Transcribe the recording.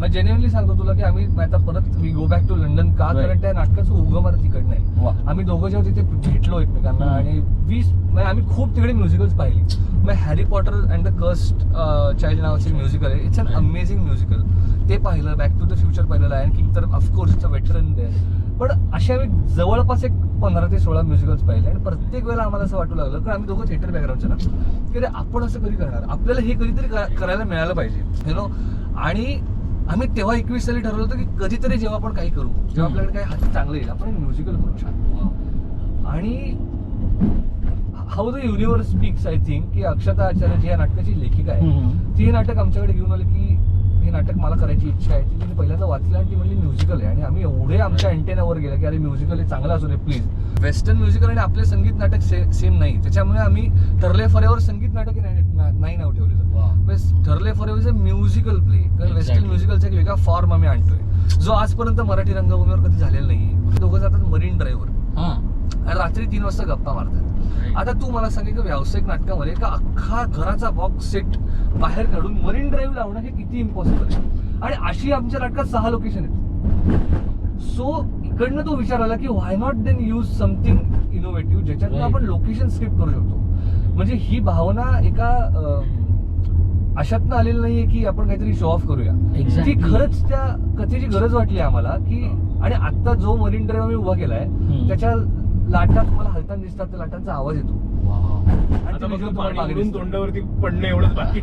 मग जेन्युइनली सांगतो तुला की आम्ही आता परत we go back to London का, कारण त्या नाटकाचं उगम मला तिकडनं आहे. आम्ही दोघं जेव्हा तिथे भेटलो एकमेकांना आणि म्हणजे आम्ही खूप तिकडे म्युझिकल्स पाहिली. मग Harry Potter and the cursed child नावाचे म्युझिकल आहे. It's an amazing musical. ते पाहिलं. बॅक टू द फ्युचर पाहिलं. लायन किंग तर ऑफकोर्स इट्स अ वेटरन दे. पण असे आम्ही जवळपास एक 15 ते 16 म्युझिकल्स पाहिले आणि प्रत्येक वेळेला आम्हाला असं वाटू लागलं, कारण आम्ही दोघं थिएटर बॅकग्राऊंडचे ना, की अरे आपण असं कधी करणार, आपल्याला हे कधीतरी करायला मिळालं पाहिजे, यु नो. आणि आम्ही तेव्हा 21 साली ठरवलं होतं की कधीतरी जेव्हा आपण काही करू, जेव्हा आपल्याकडे काही हाती चांगलं येईल, आपण एक म्युझिकल करू छान. आणि how the universe speaks, I think, की अक्षता आचार्य जी या नाटकाची लेखिका आहे, ती हे नाटक आमच्याकडे घेऊन आली की हे नाटक मला करायची इच्छा आहे. तिने पहिल्यांदा वाचलं आणि ती म्हणली म्युझिकल आहे. आणि आम्ही एवढे आमच्या अँटेनावर गेलं की अरे म्युझिकल हे चांगलं असू दे प्लीज. वेस्टर्न म्युझिकल आणि आपले संगीत नाटक सेम नाही, त्याच्यामुळे आम्ही ठरले फॉरेवर संगीत नाटक नाही नाव ठेवलेलं. ठरले forever is a musical play, कारण वेस्टर्न म्युझिकलचा एक वेगळा फॉर्म आम्ही आणतोय जो आजपर्यंत मराठी रंगभूमीवर कधी झालेला नाहीये. दोघं जातात मरीन ड्राईव्हवर आणि रात्री 3 वाजता गप्पा मारतात. आता तू मला सांग की व्यावसायिक नाटकामध्ये का अख्खा घराचा बॉक्स सेट बाहेर काढून मरीन ड्राईव्ह लावणं हे किती इम्पॉसिबल आहे. आणि अशी आमच्या नाटकात 6 लोकेशन आहेत. सो इकडनं तो विचार आला की why not then use something innovative ज्याच्यातून आपण लोकेशन स्किप करू शकतो. म्हणजे ही भावना एका अशातनं आलेली नाहीये की आपण काहीतरी शो ऑफ करूया. ती खरंच त्या कथेची गरज वाटली आम्हाला की. आणि आता जो मरीन ड्राईव्ह मी उभा केलाय त्याच्या लाटा तुम्हाला हलताना दिसतात, त्या लाटांचा आवाज येतो. आता तोंडावरती पडणं एवढंच बाकी.